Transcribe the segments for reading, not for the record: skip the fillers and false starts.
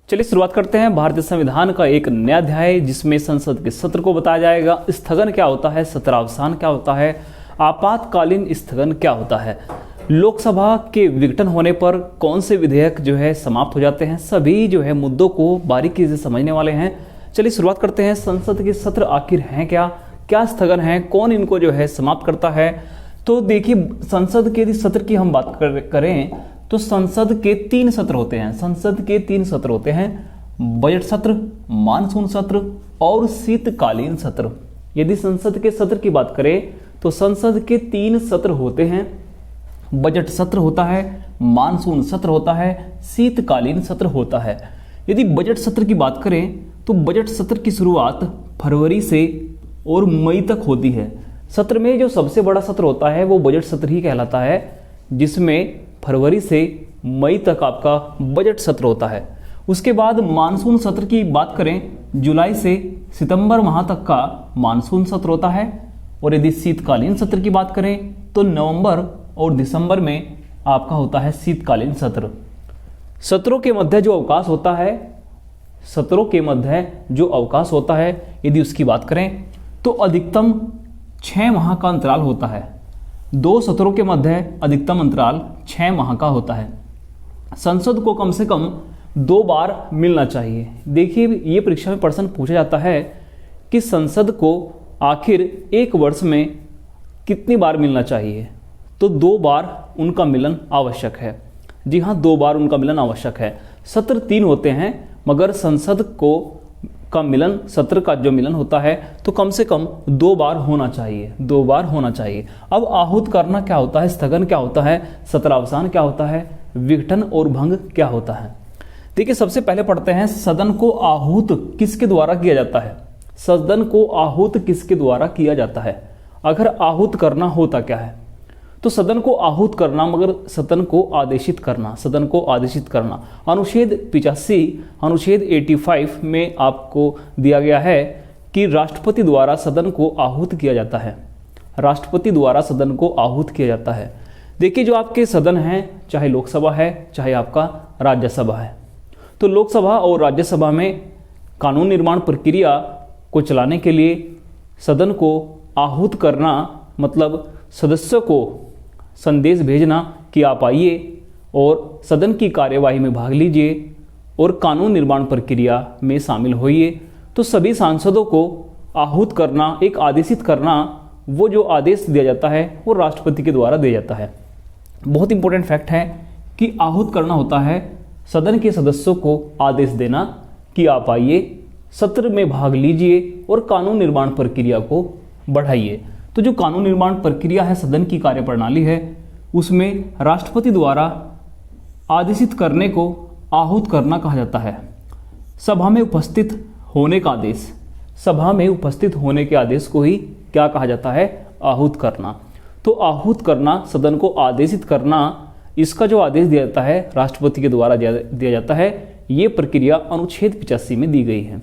चलिए शुरुआत करते हैं भारतीय संविधान का एक नया अध्याय, जिसमें संसद के सत्र को बताया जाएगा। स्थगन क्या होता है, सत्रावसान क्या होता है, आपातकालीन स्थगन क्या होता है, लोकसभा के विघटन होने पर कौन से विधेयक जो है समाप्त हो जाते हैं, सभी जो है मुद्दों को बारीकी से समझने वाले हैं। चलिए शुरुआत करते हैं। संसद के सत्र आखिर हैं क्या, क्या स्थगन है, कौन इनको जो है समाप्त करता है। तो देखिए, संसद के सत्र की हम बात करें तो संसद के 3 सत्र होते हैं। संसद के 3 सत्र होते हैं, बजट सत्र, मानसून सत्र और शीतकालीन सत्र। यदि संसद के सत्र की बात करें तो संसद के 3 सत्र होते हैं, बजट सत्र होता है, मानसून सत्र होता है, शीतकालीन सत्र होता है। यदि बजट सत्र की बात करें तो बजट सत्र की शुरुआत फरवरी से और मई तक होती है। सत्र में जो सबसे बड़ा सत्र होता है वो बजट सत्र ही कहलाता है, जिसमें फरवरी से मई तक आपका बजट सत्र होता है। उसके बाद मानसून सत्र की बात करें, जुलाई से सितंबर माह तक का मानसून सत्र होता है। और यदि शीतकालीन सत्र की बात करें तो नवंबर और दिसंबर में आपका होता है शीतकालीन सत्र। सत्रों के मध्य जो अवकाश होता है, सत्रों के मध्य जो अवकाश होता है, यदि उसकी बात करें तो अधिकतम 6 माह का अंतराल होता है। 2 सत्रों के मध्य अधिकतम अंतराल 6 माह का होता है। संसद को कम से कम 2 बार मिलना चाहिए। देखिए, ये परीक्षा में प्रश्न पूछा जाता है कि संसद को आखिर 1 वर्ष में कितनी बार मिलना चाहिए, तो 2 बार उनका मिलन आवश्यक है। जी हाँ, 2 बार उनका मिलन आवश्यक है। सत्र 3 होते हैं, मगर संसद को का मिलन, सत्र का जो मिलन होता है तो कम से कम 2 बार होना चाहिए, 2 बार होना चाहिए। अब आहूत करना क्या होता है, स्थगन क्या होता है, सत्रावसान क्या होता है, विघटन और भंग क्या होता है। देखिए, सबसे पहले पढ़ते हैं सदन को आहूत किसके द्वारा किया जाता है। सदन को आहूत किसके द्वारा किया जाता है। अगर आहूत करना होता क्या है, तो सदन को आहूत करना मगर सदन को आदेशित करना, सदन को आदेशित करना। अनुच्छेद 85, अनुच्छेद 85 में आपको दिया गया है कि राष्ट्रपति द्वारा सदन को आहूत किया जाता है। राष्ट्रपति द्वारा सदन को आहूत किया जाता है। देखिए, जो आपके सदन हैं, चाहे लोकसभा है चाहे आपका राज्यसभा है, तो लोकसभा और राज्यसभा में कानून निर्माण प्रक्रिया को चलाने के लिए सदन को आहूत करना मतलब सदस्यों को संदेश भेजना कि आप आइए और सदन की कार्यवाही में भाग लीजिए और कानून निर्माण प्रक्रिया में शामिल होइए। तो सभी सांसदों को आहूत करना, एक आदेशित करना, वो जो आदेश दिया जाता है वो राष्ट्रपति के द्वारा दिया जाता है। बहुत इंपॉर्टेंट फैक्ट है कि आहूत करना होता है सदन के सदस्यों को आदेश देना कि आप आइए, सत्र में भाग लीजिए और कानून निर्माण प्रक्रिया को बढ़ाइए। तो जो कानून निर्माण प्रक्रिया है, सदन की कार्यप्रणाली है, उसमें राष्ट्रपति द्वारा आदेशित करने को आहूत करना कहा जाता है। सभा में उपस्थित होने का आदेश, सभा में उपस्थित होने के आदेश को ही क्या कहा जाता है, आहूत करना। तो आहूत करना, सदन को आदेशित करना, इसका जो आदेश दिया जाता है राष्ट्रपति के द्वारा दिया जाता है। ये प्रक्रिया अनुच्छेद 85 में दी गई है।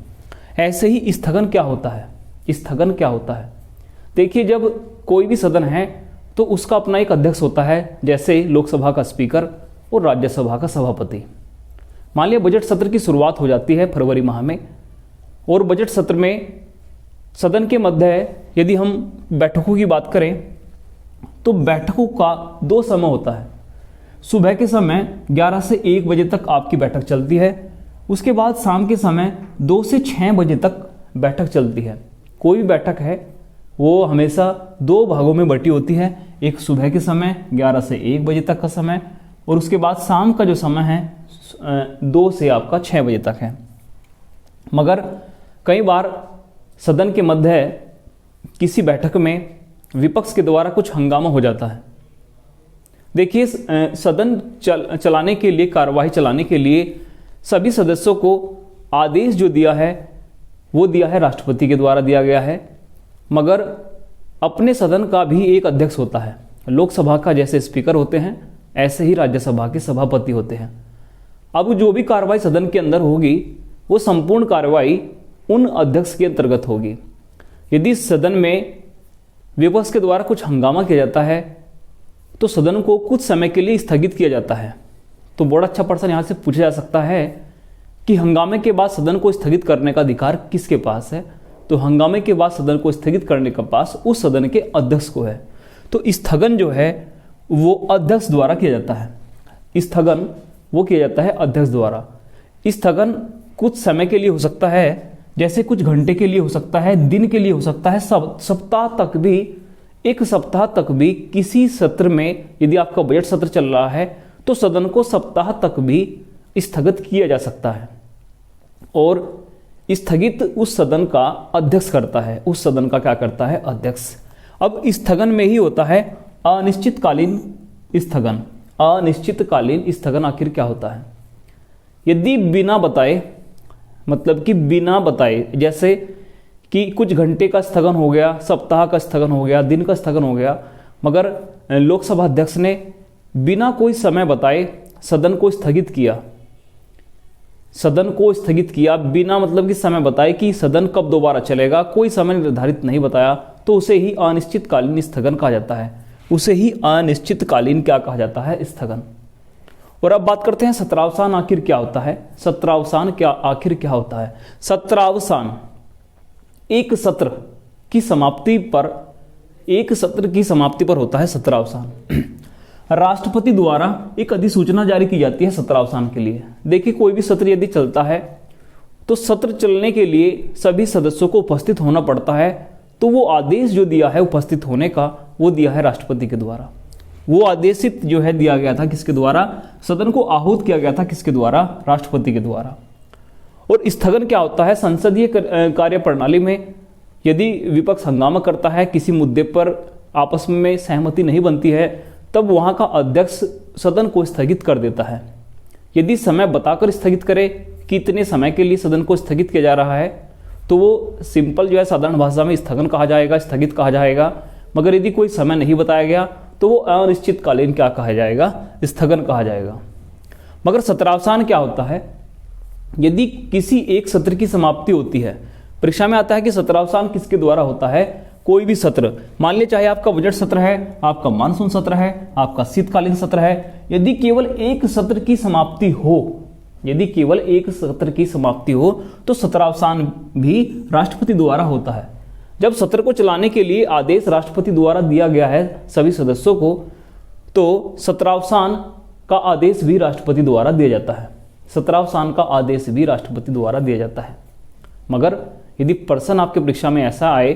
ऐसे ही स्थगन क्या होता है, स्थगन क्या होता है। देखिए, जब कोई भी सदन है तो उसका अपना एक अध्यक्ष होता है, जैसे लोकसभा का स्पीकर और राज्यसभा का सभापति। मान लिया बजट सत्र की शुरुआत हो जाती है फरवरी माह में, और बजट सत्र में सदन के मध्य यदि हम बैठकों की बात करें तो बैठकों का 2 समय होता है। सुबह के समय 11 से 1 बजे तक आपकी बैठक चलती है। उसके बाद शाम के समय 2 से 6 बजे तक बैठक चलती है। कोई भी बैठक है वो हमेशा 2 भागों में बटी होती है। एक सुबह के समय 11 से 1 बजे तक का समय, और उसके बाद शाम का जो समय है 2 से आपका 6 बजे तक है। मगर कई बार सदन के मध्य किसी बैठक में विपक्ष के द्वारा कुछ हंगामा हो जाता है। देखिए, सदन चलाने के लिए, कार्यवाही चलाने के लिए सभी सदस्यों को आदेश जो दिया है वो दिया है राष्ट्रपति के द्वारा दिया गया है। मगर अपने सदन का भी एक अध्यक्ष होता है। लोकसभा का जैसे स्पीकर होते हैं, ऐसे ही राज्यसभा के सभापति होते हैं। अब जो भी कार्रवाई सदन के अंदर होगी वो संपूर्ण कार्रवाई उन अध्यक्ष के अंतर्गत होगी। यदि सदन में विपक्ष के द्वारा कुछ हंगामा किया जाता है तो सदन को कुछ समय के लिए स्थगित किया जाता है। तो बड़ा अच्छा प्रश्न यहाँ से पूछा जा सकता है कि हंगामे के बाद सदन को स्थगित करने का अधिकार किसके पास है? तो हंगामे के बाद सदन को स्थगित करने का पास उस सदन के अध्यक्ष को है। तो स्थगन जो है वो अध्यक्ष द्वारा किया जाता है। स्थगन वो किया जाता है अध्यक्ष द्वारा। स्थगन कुछ समय के लिए हो सकता है, जैसे कुछ घंटे के लिए हो सकता है, दिन के लिए हो सकता है, सप्ताह तक भी, एक सप्ताह तक भी। किसी सत्र में यदि आपका बजट सत्र चल रहा है तो सदन को सप्ताह तक भी स्थगित किया जा सकता है, और स्थगित उस सदन का अध्यक्ष करता है। उस सदन का क्या करता है? अध्यक्ष। अब स्थगन में ही होता है अनिश्चितकालीन स्थगन। अनिश्चितकालीन स्थगन आखिर क्या होता है? यदि बिना बताए, मतलब कि बिना बताए, जैसे कि कुछ घंटे का स्थगन हो गया, सप्ताह का स्थगन हो गया, दिन का स्थगन हो गया, मगर लोकसभा अध्यक्ष ने बिना कोई समय बताए सदन को स्थगित किया। सदन को स्थगित किया बिना मतलब कि समय बताए कि सदन कब दोबारा चलेगा, कोई समय निर्धारित नहीं बताया, तो उसे ही अनिश्चितकालीन स्थगन कहा जाता है। उसे ही अनिश्चितकालीन क्या कहा जाता है? स्थगन। और अब बात करते हैं सत्रावसान आखिर क्या होता है? सत्रावसान क्या आखिर क्या होता है? सत्रावसान एक सत्र की समाप्ति पर, एक सत्र की समाप्ति पर होता है सत्रावसान। राष्ट्रपति द्वारा एक अधिसूचना जारी की जाती है सत्रावसान के लिए। देखिए, कोई भी सत्र यदि चलता है तो सत्र चलने के लिए सभी सदस्यों को उपस्थित होना पड़ता है, तो वो आदेश जो दिया है उपस्थित होने का, वो दिया है राष्ट्रपति के द्वारा। वो आदेशित जो है दिया गया था किसके द्वारा? सदन को आहूत किया गया था किसके द्वारा? राष्ट्रपति के द्वारा। और स्थगन क्या होता है? संसदीय कार्य प्रणाली में यदि विपक्ष हंगामा करता है, किसी मुद्दे पर आपस में सहमति नहीं बनती है, तब वहां का अध्यक्ष सदन को स्थगित कर देता है। यदि समय बताकर स्थगित करे कि इतने समय के लिए सदन को स्थगित किया जा रहा है, तो वो सिंपल जो है साधारण भाषा में स्थगन कहा जाएगा, स्थगित कहा जाएगा। मगर यदि कोई समय नहीं बताया गया तो वो अनिश्चितकालीन क्या कहा जाएगा? स्थगन कहा जाएगा। मगर सत्रावसान क्या होता है? यदि किसी एक सत्र की समाप्ति होती है, परीक्षा में आता है कि सत्रावसान किसके द्वारा होता है? कोई भी सत्र, मान लीजिए चाहे आपका बजट सत्र है, आपका मानसून सत्र है, आपका शीतकालीन सत्र है, यदि केवल एक सत्र की समाप्ति हो, यदि केवल एक सत्र की समाप्ति हो, तो सत्रावसान भी राष्ट्रपति द्वारा होता है। जब सत्र को चलाने के लिए आदेश राष्ट्रपति द्वारा दिया गया है सभी सदस्यों को, तो सत्रावसान का आदेश भी राष्ट्रपति द्वारा दिया जाता है। सत्रावसान का आदेश भी राष्ट्रपति द्वारा दिया जाता है। मगर यदि प्रश्न आपके परीक्षा में ऐसा आए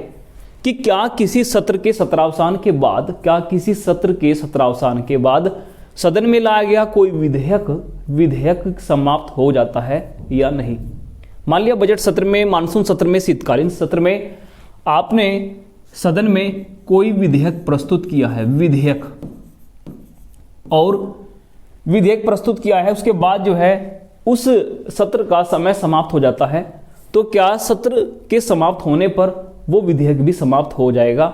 कि क्या किसी सत्र के सत्रावसान के बाद, क्या किसी सत्र के सत्रावसान के बाद सदन में लाया गया कोई विधेयक समाप्त हो जाता है या नहीं? मान लिया बजट सत्र में, मानसून सत्र में, शीतकालीन सत्र में आपने सदन में कोई विधेयक प्रस्तुत किया है, विधेयक, और विधेयक प्रस्तुत किया है, उसके बाद जो है उस सत्र का समय समाप्त हो जाता है, तो क्या सत्र के समाप्त होने पर वो विधेयक भी समाप्त हो जाएगा?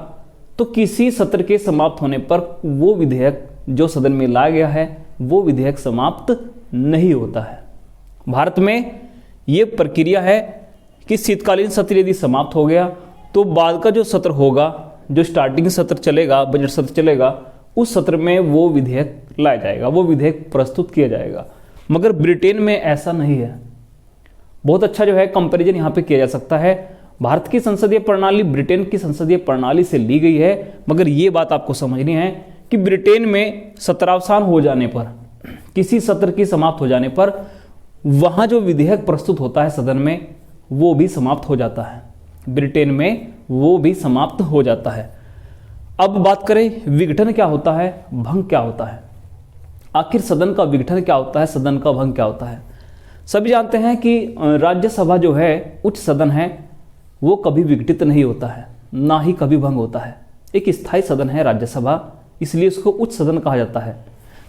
तो किसी सत्र के समाप्त होने पर वो विधेयक जो सदन में लाया गया है वो विधेयक समाप्त नहीं होता है। भारत में ये प्रक्रिया है कि शीतकालीन सत्र यदि समाप्त हो गया तो बाद का जो सत्र होगा, जो स्टार्टिंग सत्र चलेगा, बजट सत्र चलेगा, उस सत्र में वो विधेयक लाया जाएगा, वो विधेयक प्रस्तुत किया जाएगा। मगर ब्रिटेन में ऐसा नहीं है। बहुत अच्छा जो है कंपैरिजन यहाँ पे किया जा सकता है। भारत की संसदीय प्रणाली ब्रिटेन की संसदीय प्रणाली से ली गई है, मगर ये बात आपको समझनी है कि ब्रिटेन में सत्रावसान हो जाने पर, किसी सत्र की समाप्त हो जाने पर, वहां जो विधेयक प्रस्तुत होता है सदन में वो भी समाप्त हो जाता है। ब्रिटेन में वो भी समाप्त हो जाता है। अब बात करें विघटन क्या होता है, भंग क्या होता है। आखिर सदन का विघटन क्या होता है, सदन का भंग क्या होता है। सभी जानते हैं कि राज्यसभा जो है, उच्च सदन है, वो कभी विघटित नहीं होता है, ना ही कभी भंग होता है। एक स्थायी सदन है राज्यसभा, इसलिए उसको उच्च सदन कहा जाता है।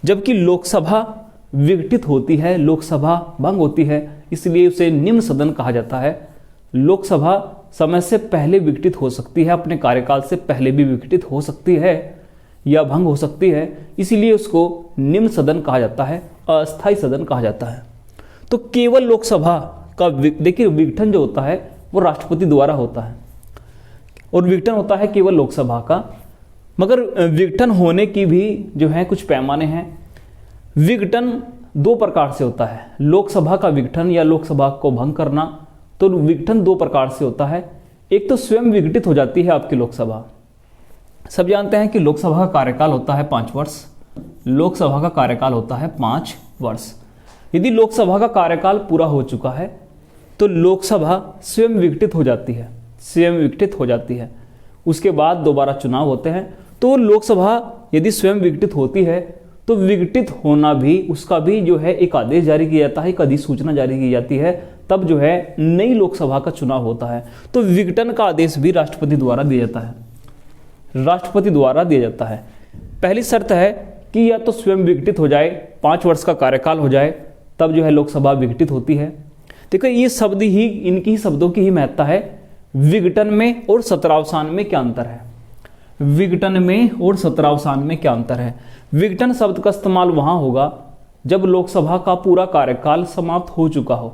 जबकि लोकसभा विघटित होती है, लोकसभा भंग होती है, इसलिए उसे निम्न सदन कहा जाता है। लोकसभा समय से पहले विघटित हो सकती है, अपने कार्यकाल से पहले भी विघटित हो सकती है या भंग हो सकती है, इसीलिए उसको निम्न सदन कहा जाता है, अस्थायी सदन कहा जाता है। तो केवल लोकसभा का देखिए विघटन जो होता है वो राष्ट्रपति द्वारा होता है और विघटन होता है केवल लोकसभा का। मगर विघटन होने की भी जो है कुछ पैमाने हैं। विघटन दो प्रकार से होता है। लोकसभा का विघटन या लोकसभा को भंग करना, तो विघटन दो प्रकार से होता है। एक तो स्वयं विघटित हो जाती है आपकी लोकसभा। सब जानते हैं कि लोकसभा का कार्यकाल होता है 5 वर्ष। लोकसभा का कार्यकाल होता है 5 वर्ष। यदि लोकसभा का कार्यकाल पूरा हो चुका है तो लोकसभा स्वयं विघटित हो जाती है, स्वयं विघटित हो जाती है। उसके बाद दोबारा चुनाव होते हैं। तो लोकसभा यदि स्वयं विघटित होती है तो विघटित होना भी, उसका भी जो है एक आदेश जारी किया जाता है, एक अधिसूचना जारी की जाती है, तब जो है नई लोकसभा का चुनाव होता है। तो विघटन का आदेश भी राष्ट्रपति द्वारा दिया जाता है, राष्ट्रपति द्वारा दिया जाता है। पहली शर्त है कि या तो स्वयं विघटित हो जाए, 5 वर्ष का कार्यकाल हो जाए, तब जो है लोकसभा विघटित होती है। देखो ये शब्द ही, इनकी ही शब्दों की ही महत्ता है। विघटन में और सत्रावसान में क्या अंतर है? विघटन में और सत्रावसान में क्या अंतर है? विघटन शब्द का इस्तेमाल वहां होगा जब लोकसभा का पूरा कार्यकाल समाप्त हो चुका हो।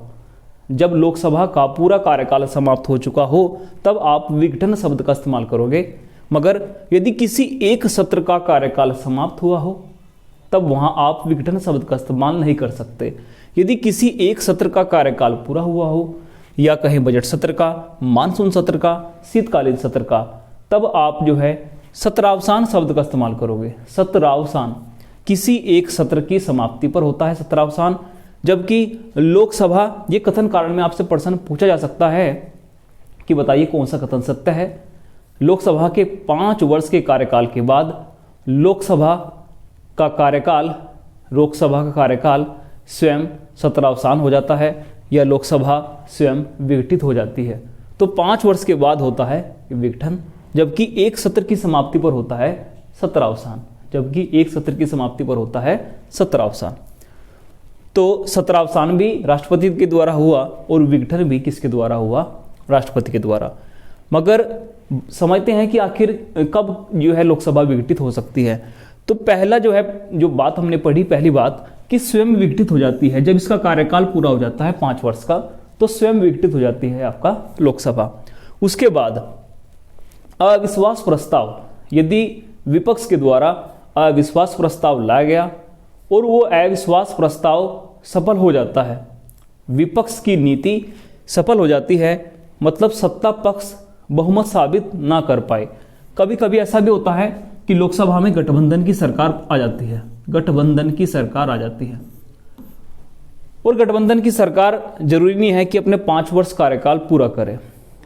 जब लोकसभा का पूरा कार्यकाल समाप्त हो चुका हो तब आप विघटन शब्द का इस्तेमाल करोगे। मगर यदि किसी एक सत्र का कार्यकाल समाप्त हुआ हो तब वहां आप विघटन शब्द का इस्तेमाल नहीं कर सकते। यदि किसी एक सत्र का कार्यकाल पूरा हुआ हो, या कहें बजट सत्र का, मानसून सत्र का, शीतकालीन सत्र का, तब आप जो है सत्रावसान शब्द का इस्तेमाल करोगे। सत्रावसान किसी एक सत्र की समाप्ति पर होता है सत्रावसान। जबकि लोकसभा, ये कथन कारण में आपसे प्रश्न पूछा जा सकता है कि बताइए कौन सा कथन सत्य है। लोकसभा के 5 वर्ष के कार्यकाल के बाद लोकसभा का कार्यकाल स्वयं सत्रावसान हो जाता है या लोकसभा स्वयं विघटित हो जाती है। तो 5 वर्ष के बाद होता है विघटन, जबकि एक सत्र की समाप्ति पर होता है सत्रावसान। जबकि एक सत्र की समाप्ति पर होता है सत्रावसान। तो सत्रावसान भी राष्ट्रपति के द्वारा हुआ और विघटन भी किसके द्वारा हुआ? राष्ट्रपति के द्वारा। मगर समझते हैं कि आखिर कब जो है लोकसभा विघटित हो सकती है। तो पहला जो है, जो बात हमने पढ़ी, पहली बात कि स्वयं विघटित हो जाती है जब इसका कार्यकाल पूरा हो जाता है 5 वर्ष का, तो स्वयं विघटित हो जाती है आपका लोकसभा। उसके बाद अविश्वास प्रस्ताव, यदि विपक्ष के द्वारा अविश्वास प्रस्ताव लाया गया और वो अविश्वास प्रस्ताव सफल हो जाता है, विपक्ष की नीति सफल हो जाती है, मतलब सत्ता पक्ष बहुमत साबित ना कर पाए। कभी कभी ऐसा भी होता है कि लोकसभा में गठबंधन की सरकार आ जाती है, गठबंधन की सरकार आ जाती है। और गठबंधन की सरकार जरूरी नहीं है कि अपने 5 वर्ष कार्यकाल पूरा करे,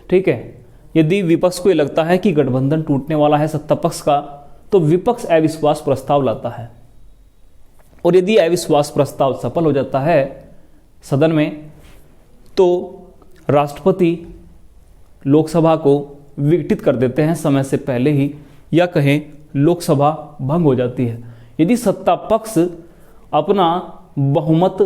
ठीक है। यदि विपक्ष को ये लगता है कि गठबंधन टूटने वाला है सत्ता पक्ष का, तो विपक्ष अविश्वास प्रस्ताव लाता है। और यदि अविश्वास प्रस्ताव सफल हो जाता है सदन में, तो राष्ट्रपति लोकसभा को विघटित कर देते हैं समय से पहले ही, या कहें लोकसभा भंग हो जाती है। यदि सत्ता पक्ष अपना बहुमत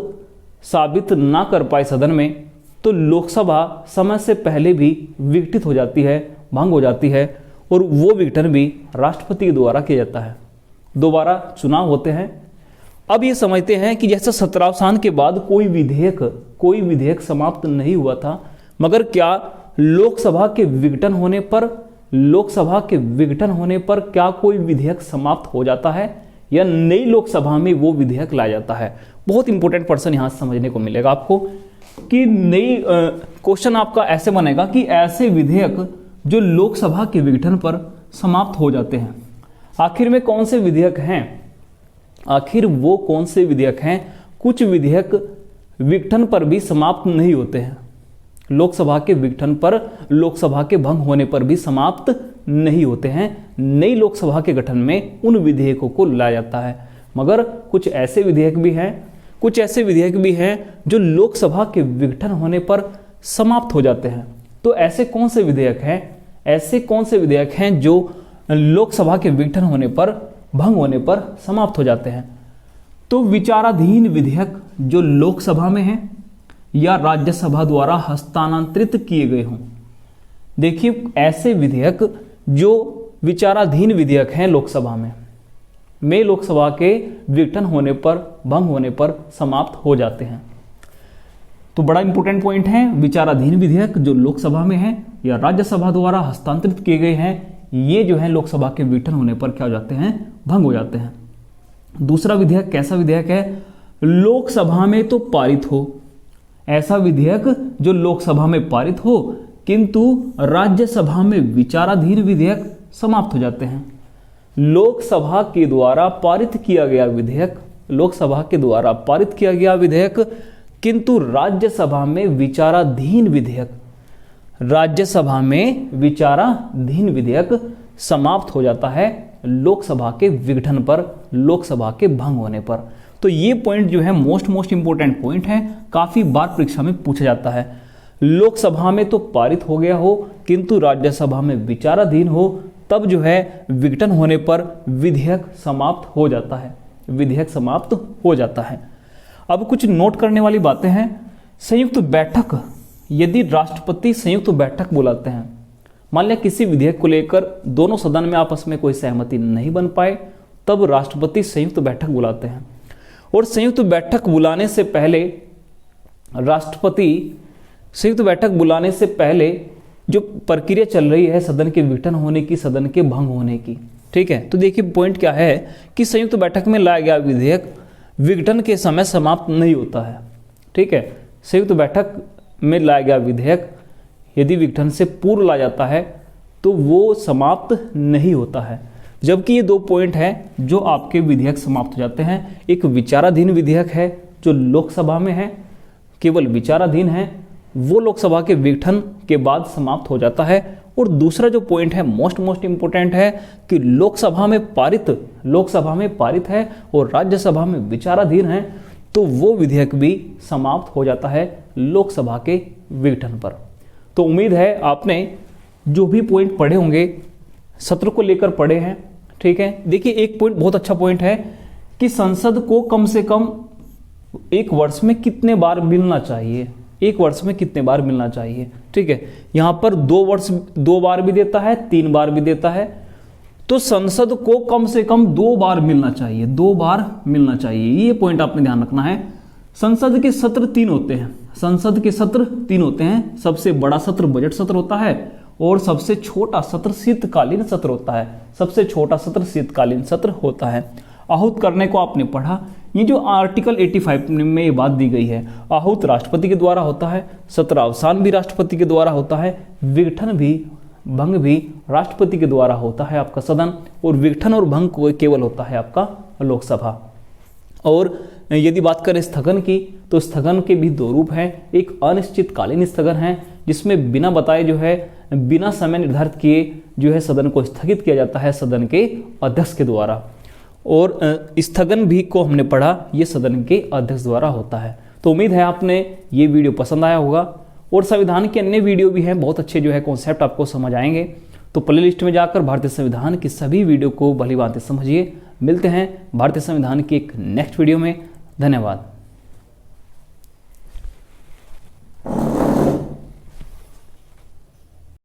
साबित ना कर पाए सदन में, तो लोकसभा समय से पहले भी विघटित हो जाती है, भंग हो जाती है, और वो विघटन भी राष्ट्रपति के द्वारा किया जाता है। दोबारा चुनाव होते हैं। अब ये समझते हैं कि जैसा सत्रावसान के बाद कोई विधेयक समाप्त नहीं हुआ था, मगर क्या लोकसभा के विघटन होने पर क्या कोई विधेयक समाप्त हो जाता है या नई लोकसभा में वो विधेयक लाया जाता है? बहुत इंपॉर्टेंट पर्सन यहां समझने को मिलेगा आपको कि नई क्वेश्चन आपका ऐसे बनेगा कि ऐसे विधेयक जो लोकसभा के विघटन पर समाप्त हो जाते हैं, आखिर में कौन से विधेयक हैं? आखिर वो कौन से विधेयक हैं? कुछ विधेयक विघटन पर भी समाप्त नहीं होते हैं। लोकसभा के विघटन पर, लोकसभा के भंग होने पर भी समाप्त नहीं होते हैं। नई लोकसभा के गठन में उन विधेयकों को लाया जाता है। मगर कुछ ऐसे विधेयक भी हैं जो लोकसभा के विघटन होने पर समाप्त हो जाते हैं। तो ऐसे कौन से विधेयक हैं जो लोकसभा के विघटन होने पर, भंग होने पर समाप्त हो जाते हैं? तो विचाराधीन विधेयक जो लोकसभा में हैं या राज्यसभा द्वारा हस्तांतरित किए गए हों। देखिए, ऐसे विधेयक जो विचाराधीन विधेयक हैं लोकसभा में लोकसभा के विघटन होने पर, भंग होने पर समाप्त हो जाते हैं। तो बड़ा इंपॉर्टेंट पॉइंट है, विचाराधीन विधेयक जो लोकसभा में है या राज्यसभा द्वारा हस्तांतरित किए गए हैं, ये जो है लोकसभा के विघटन होने पर क्या हो जाते हैं? भंग हो जाते हैं। दूसरा विधेयक कैसा विधेयक है? लोकसभा में तो पारित हो, ऐसा विधेयक जो लोकसभा में पारित हो किंतु राज्यसभा में विचाराधीन विधेयक समाप्त हो जाते हैं। लोकसभा के द्वारा पारित किया गया विधेयक, लोकसभा के द्वारा पारित किया गया विधेयक किंतु राज्यसभा में विचाराधीन विधेयक, राज्यसभा में विचाराधीन विधेयक समाप्त हो जाता है लोकसभा के विघटन पर, लोकसभा के भंग होने पर। तो ये पॉइंट जो है मोस्ट इंपोर्टेंट पॉइंट है, काफी बार परीक्षा में पूछा जाता है। लोकसभा में तो पारित हो गया हो किंतु राज्यसभा में विचाराधीन हो, तब जो है विघटन होने पर विधेयक समाप्त हो जाता है, विधेयक समाप्त हो जाता है। अब कुछ नोट करने वाली बातें हैं। संयुक्त बैठक, यदि राष्ट्रपति संयुक्त बैठक बुलाते हैं, मान लिया किसी विधेयक को लेकर दोनों सदन में आपस में कोई सहमति नहीं बन पाए, तब राष्ट्रपति संयुक्त बैठक बुलाते हैं। और संयुक्त बैठक बुलाने से पहले राष्ट्रपति संयुक्त बैठक बुलाने से पहले जो प्रक्रिया चल रही है सदन के विघटन होने की, सदन के भंग होने की, ठीक है। तो देखिए पॉइंट क्या है कि संयुक्त बैठक में लाया गया विधेयक विघटन के समय समाप्त नहीं होता है, ठीक है। संयुक्त बैठक में लाया गया विधेयक यदि विघटन से पूर्व ला जाता है तो वो समाप्त नहीं होता है। जबकि ये दो पॉइंट हैं जो आपके विधेयक समाप्त हो जाते हैं। एक विचाराधीन विधेयक है जो लोकसभा में है, केवल विचाराधीन है, वो लोकसभा के विघटन के बाद समाप्त हो जाता है। और दूसरा जो पॉइंट है मोस्ट इंपोर्टेंट है कि लोकसभा में पारित है और राज्यसभा में विचाराधीन है, तो वो विधेयक भी समाप्त हो जाता है लोकसभा के विघटन पर। तो उम्मीद है आपने जो भी पॉइंट पढ़े होंगे सत्र को लेकर पढ़े हैं, ठीक है। देखिए एक पॉइंट बहुत अच्छा पॉइंट है कि संसद को कम से कम एक वर्ष में कितने बार मिलना चाहिए, एक वर्ष में कितने बार मिलना चाहिए, ठीक है। यहां पर 2 बार भी देता है, 3 बार भी देता है, तो संसद को कम से कम 2 बार मिलना चाहिए, 2 बार मिलना चाहिए। ये पॉइंट आपने ध्यान रखना है। संसद के सत्र 3 होते हैं, संसद के सत्र 3 होते हैं। सबसे बड़ा सत्र बजट सत्र होता है और सबसे छोटा सत्र शीतकालीन सत्र होता है, सबसे छोटा सत्र शीतकालीन सत्र होता है। आहूत करने को आपने पढ़ा, ये जो आर्टिकल 85 में ये बात दी गई है, आहूत राष्ट्रपति के द्वारा होता है, सत्रावसान भी राष्ट्रपति के द्वारा होता है, विघटन भी भंग भी राष्ट्रपति के द्वारा होता है आपका सदन, और विघटन और भंग को केवल होता है आपका लोकसभा। और यदि बात करें स्थगन की, तो स्थगन के भी 2 रूप हैं। एक अनिश्चितकालीन स्थगन है जिसमें बिना बताए जो है, बिना समय निर्धारित किए जो है सदन को स्थगित किया जाता है सदन के अध्यक्ष के द्वारा। और स्थगन भी को हमने पढ़ा, ये सदन के अध्यक्ष द्वारा होता है। तो उम्मीद है आपने ये वीडियो पसंद आया होगा। और संविधान के अन्य वीडियो भी हैं, बहुत अच्छे जो है कॉन्सेप्ट आपको समझ आएंगे। तो प्ले लिस्ट में जाकर भारतीय संविधान की सभी वीडियो को भली भांति समझिए। मिलते हैं भारतीय संविधान की एक नेक्स्ट वीडियो में। धन्यवाद।